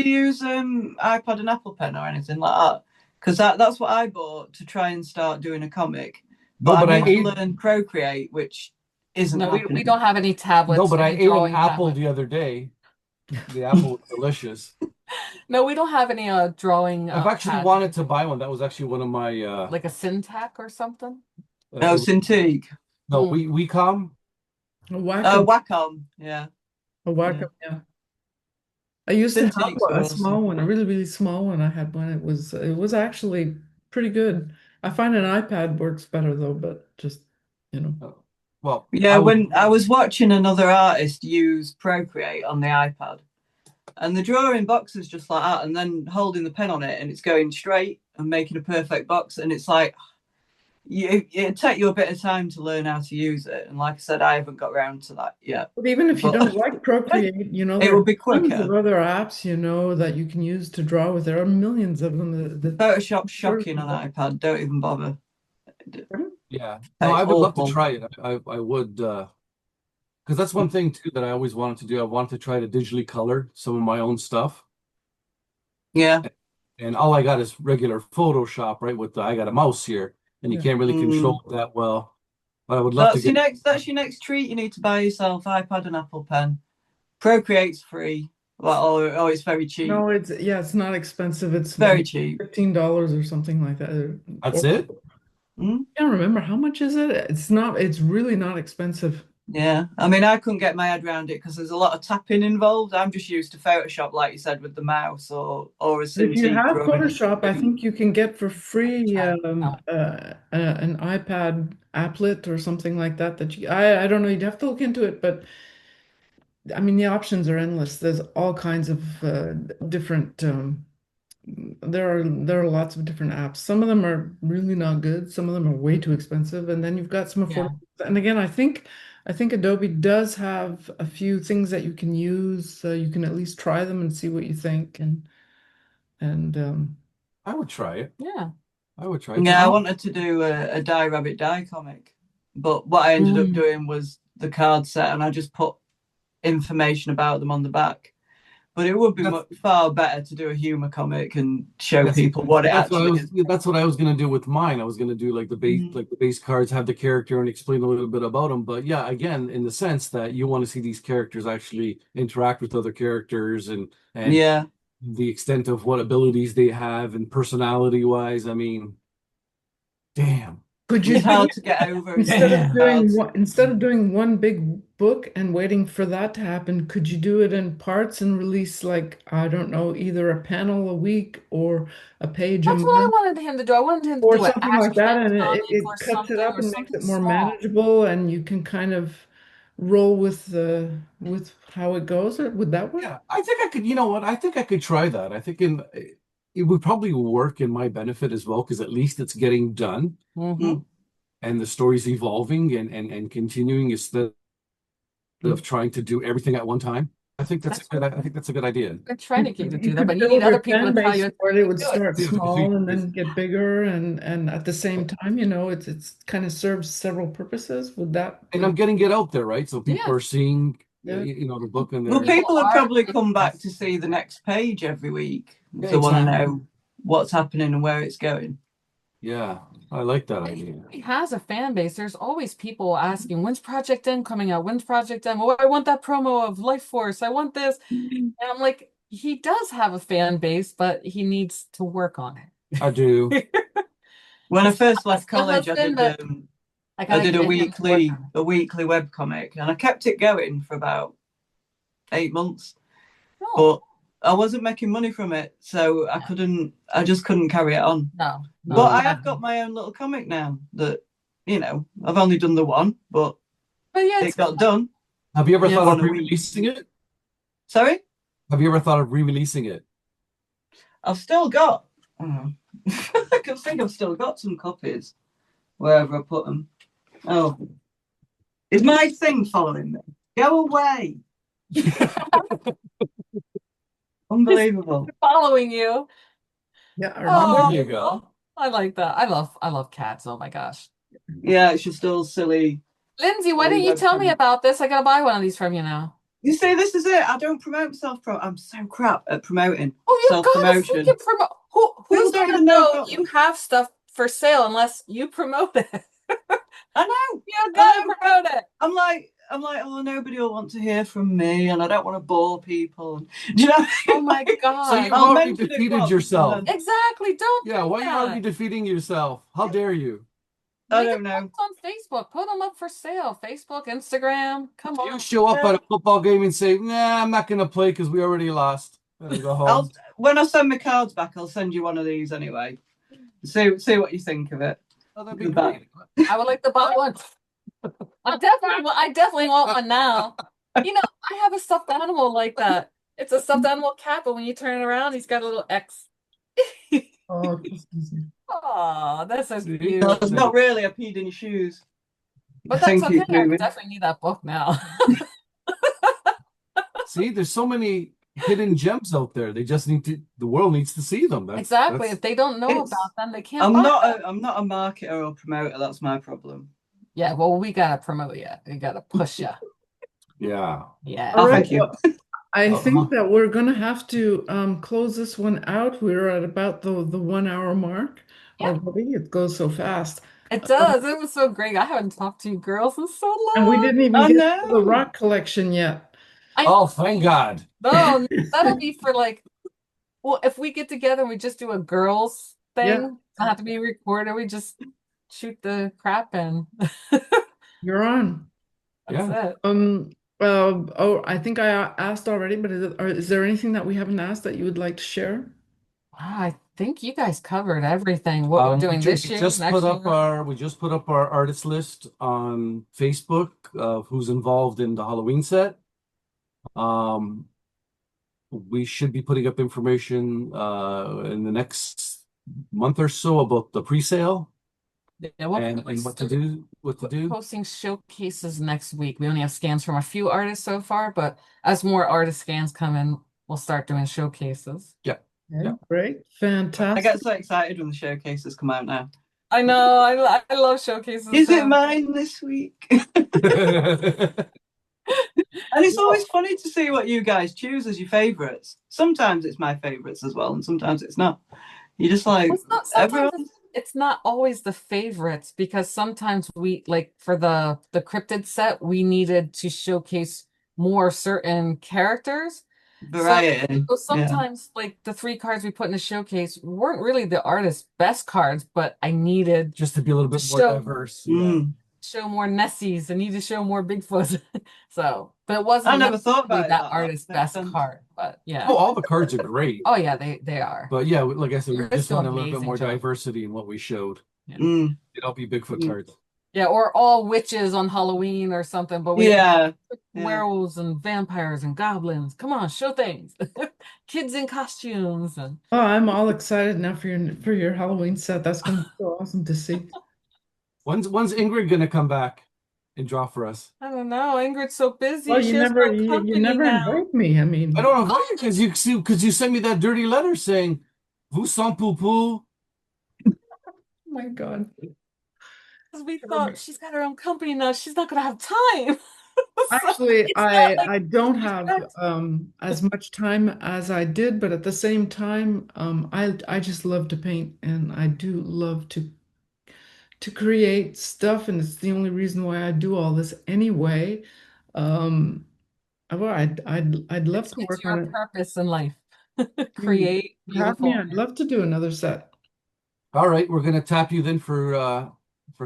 use iPad and Apple Pen or anything like that? Because that's what I bought to try and start doing a comic. No, But but I I need ate to learn Procreate, which isn't No, we happening. don't have any tablets. no, but I any ate an drawing apple tablet. the other day. The apple was delicious. No, we don't have any drawing. I've actually pads. wanted to buy one. That was actually one of my Like a Syntac or something. No, Cintiq. no, Hmm. we come. A Wacom. Wacom, yeah. A Wacom, yeah. I used to have Cintiqs a are small awesome. one, a really, really small one. I had one. It was actually pretty good. I find an iPad works better though, but just, you know. Well, Yeah, when I was watching another artist use Procreate on the iPad, and the drawing boxes just like that, and then holding the pen on it, and it's going straight and making a perfect box, and it's like it'd take you a bit of time to learn how to use it. And like I said, I haven't got around to that yet. But even if you But- don't like Procreate, you know, It there will are be tons quicker. of other apps, you know, that you can use to draw with. There are millions of them. Photoshop's shocking on iPad. Don't even bother. yeah. No, It's I would love to awful. try it. I would because that's one thing too that I always wanted to do. I wanted to try to digitally color some of my own stuff. Yeah. And all I got is regular Photoshop, right? I got a mouse here, and you Yeah. can't really control it that well. But I would love to get. That's your next treat. You need to buy yourself iPad and Apple Pen. Procreate's free. Well, or it's very cheap. No, it's not expensive. It's Very cheap. $15 or something like that. That's it? Hmm? I can't remember how much is it. It's really not expensive. Yeah. I mean, I couldn't get my head around it because there's a lot of tapping involved. I'm just used to Photoshop, like you said, with the mouse or a If you Cintiq have drawing. Photoshop, I think you can get for free No. an iPad applet or something like that. I don't know. You'd have to look into it, but I mean the options are endless. There's all kinds of different. There are lots of different apps. Some of them are really not good. Some of them are way too expensive, and then you've got some Yeah. affordable. And again, I think I think Adobe does have a few things that you can use. So you can at least try them and see what you think. And I would try it. Yeah. I would try it. Yeah, I wanted to do a Die Rabbit Die comic, but what I ended up doing was the card set, and I just put information about them on the back. But it would be far better to do a humor comic and show people what it actually is. That's what I was going to do with mine. I was going to do like the base cards, have the character and explain a little bit about them. But yeah, again, in the sense that you want to see these characters actually interact with other characters and Yeah. the extent of what abilities they have and personality wise. I mean, damn. could you It's hard to get over. instead of doing one big book and waiting for that to happen, could you do it in parts and release like, I don't know, either a panel a week or a page a That's what I month wanted him to do. I wanted him to or do an something like that, and comic it or cuts it something up or and makes something it more small. manageable, and you can kind of roll with how it goes? Would that work? Yeah, I think I could, you know what? I think I could try that. I think it would probably work in my benefit as well, because at least it's getting done and the story's evolving and continuing instead of trying to do everything at one time. I think that's a good idea. I'm trying to get you to do that, could but you build need other your people fan to tell base you. where they would do it. start Yeah, small and then get bigger, and at the same time, it's kind of serves several purposes. Would that? And I'm getting it out there, right? So people are seeing, Yeah. the book and Well, they're people would probably come back to see the next page every week if they want to know what's happening and where it's going. Yeah, I like that idea. He has a fan base. There's always people asking, when's Project M coming out? When's Project M? Oh, I want that promo of Life Force. I want this. And I'm like, he does have a fan base, but he needs to work on it. I do. When I first left My college, I husband, did but I did get him to work on it. a weekly web comic, and I kept it going for about 8 months. Oh, But I wasn't making money from it, so I just couldn't carry it on. no. But I have got my own little comic now that, I've only done the one, but yeah, it got done. Have you ever thought of on a week. re-releasing it? Sorry? Have you ever thought of re-releasing it? I've still got, I can think I've still got some copies wherever I put them. Oh, is my thing following me? Go away. Unbelievable. Following you. Yeah, I remember. There you go. I like that. I love cats. Oh my gosh. Yeah, it's just all silly. Lindsay, why didn't you tell me about this? I gotta buy one of these from you now. You see, this is it. I don't promote myself. I'm so crap at promoting. Oh, you self-promotion. gotta freaking promote. Who's don't gonna even know know you have stuff for sale unless you promote it? I know. You gotta promote it. I'm like, oh, nobody will want to hear from me, and I don't want to bore people. Do you know? Oh my god! So you've already defeated yourself. Exactly. Don't. Yeah, why are you that. already defeating yourself? How dare you? I don't know. On Facebook, put them up for sale. Facebook, Instagram. Come on. You show up at a football game and say, "Nah, I'm not going to play because we already lost." Go home. When I send my cards back, I'll send you one of these anyway. See what you think of it. Oh, that'd be great. I would like to buy one. I definitely want one now. I have a stuffed animal like that. It's a stuffed animal cat, but when you turn it around, he's got a little X. Oh, that's so cute. No, it's not really. I peed in your shoes. But that's okay. I definitely need that book now. See, there's so many hidden gems out there. The world needs to see them. Exactly. If they don't know about them, they can't. I'm not a marketer or promoter. That's my problem. Yeah, well, we gotta promote you. We gotta push you. Yeah. Yeah. Oh, thank you. I think that we're gonna have to close this one out. We're at about the 1 hour mark already. It goes so fast. It does. It was so great. I haven't talked to you girls in so long. And we didn't even get to the rock collection yet. Oh, thank God. No, that'll be for if we get together and we just do a girls thing, it doesn't have to be recorded. We just shoot the crap and You're on. That's it. I think I asked already, but is there anything that we haven't asked that you would like to share? I think you guys covered everything. What we're doing this year, we just put up our artist list on Facebook of who's involved in the Halloween set. We should be putting up information in the next month or so about the pre-sale. Yeah, we'll and what to do. posting showcases next week. We only have scans from a few artists so far, but as more artist scans come in, we'll start doing showcases. Yeah. Yeah. Great. I Fantastic. get so excited when the showcases come out now. I know. I love showcases. Is it mine this week? And it's always funny to see what you guys choose as your favourites. Sometimes it's my favourites as well, and sometimes it's not. You're just like, everyone. It's not always the favorites, because sometimes we, like for the cryptid set, we needed to showcase more certain characters. Variety. So sometimes like the 3 cards we put in the showcase weren't really the artist's best cards, but I needed just to be a little bit more diverse. Show more Nessies. I need to show more Bigfoot. So, but it wasn't. I never thought about that artist's best card. But yeah. Oh, all the cards are great. Oh yeah, they are. But yeah, like I said, we just want a little bit amazing more job. diversity in what we showed. Yeah. It'll all be Bigfoot cards. Yeah, or all witches on Halloween or something. But we werewolves and vampires and goblins. Come on, show things. Kids in costumes. And Oh, I'm all excited now for your Halloween set. That's going to be so awesome to see. When's Ingrid gonna come back and draw for us? I don't know. Ingrid's so busy. Well, She you has never no company now. invite me. I mean, I don't invite you because you sent me that dirty letter saying "Vous sans poupou." oh my God. Because we thought she's got her own company now. She's not gonna have time. Actually, it's not like I don't have as much time as I did, but at the same time, I just love to paint, and I do love to create stuff, and it's the only reason why I do all this anyway. Well, I'd love to work on your it. purpose in life. Create Have me. beautiful. I'd love to do another set. All right, we're gonna tap you then for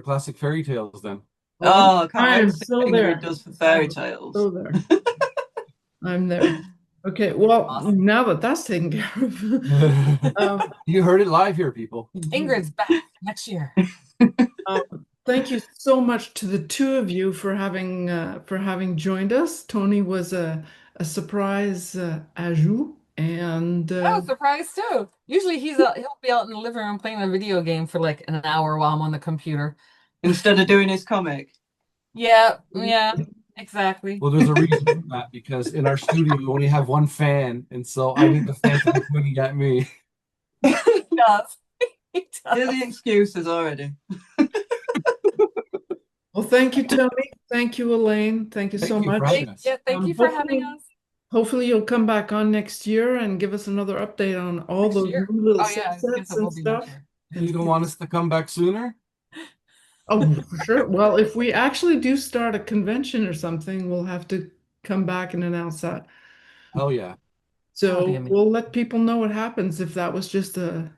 classic fairy tales then. Oh, I I'm can't wait to see so what there. Ingrid does for fairy tales. So there. I'm there. Okay, well, now that that's taken care of, You heard it live here, people. Ingrid's back next year. Thank you so much to the 2 of you for having joined us. Tony was a surprise ajout, and I was surprised too. Usually he'll be out in the living room playing a video game for like an hour while I'm on the computer. Instead of doing his comic. Yeah, exactly. Well, there's a reason for that, because in our studio we only have 1 fan, and so I need the fan to be pointing at me. He does. Here's the excuses already. well, thank you, Tony. Thank you, Elaine. Thank you so much. Thank you for having us. Hopefully you'll come back on next year and give us another update on all those new little subsets and stuff. You don't want us to come back sooner? Oh, for sure. Well, if we actually do start a convention or something, we'll have to come back and announce that. Oh yeah. So we'll let people know what happens if that was just a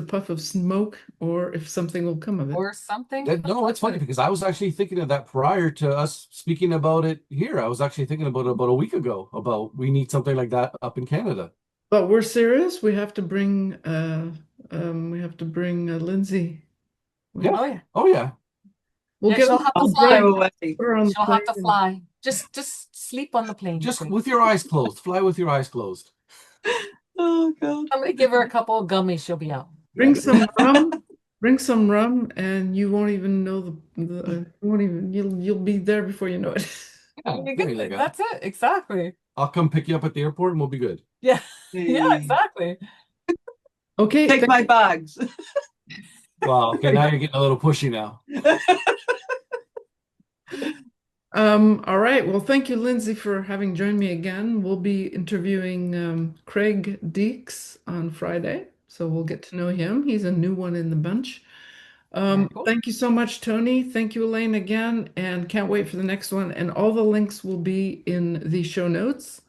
puff of smoke, or if something will come of it. Or something. No, it's funny because I was actually thinking of that prior to us speaking about it here. I was actually thinking about it about a week ago, about we need something like that up in Canada. But we're serious. We have to bring Lindsey. Yeah. Oh yeah. We'll get she'll have to fly. She'll have to fly. Just sleep on the plane. Just with your eyes closed. Fly with your eyes closed. Oh God. I'm gonna give her a couple of gummies. She'll be out. Bring some rum. Bring some rum, and you won't even know you'll be there before you know it. Yeah, that's it. Exactly. I'll come pick you up at the airport and we'll be good. Yeah. Yeah, exactly. Okay. Take my bags. Wow. Okay, now you're getting a little pushy now. All right. Well, thank you, Lindsey, for having joined me again. We'll be interviewing Craig Deeks on Friday, so we'll get to know him. He's a new one in the bunch. Cool. Thank you so much, Tony. Thank you, Elaine, again, and can't wait for the next one. And all the links will be in the show notes.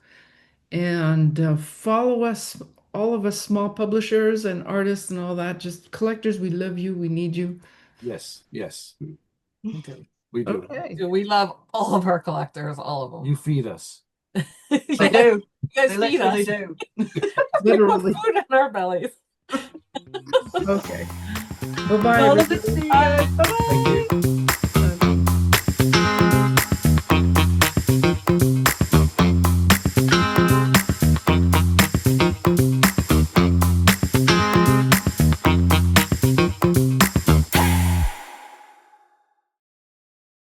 And follow us, all of us small publishers and artists and all that, just collectors. We love you. We need you. Yes. Okay. We do. Okay. We love all of our collectors, all of them. You feed us. They do. You guys They feed us. do. Literally. Food in our bellies. Okay. Bye-bye. Thank you.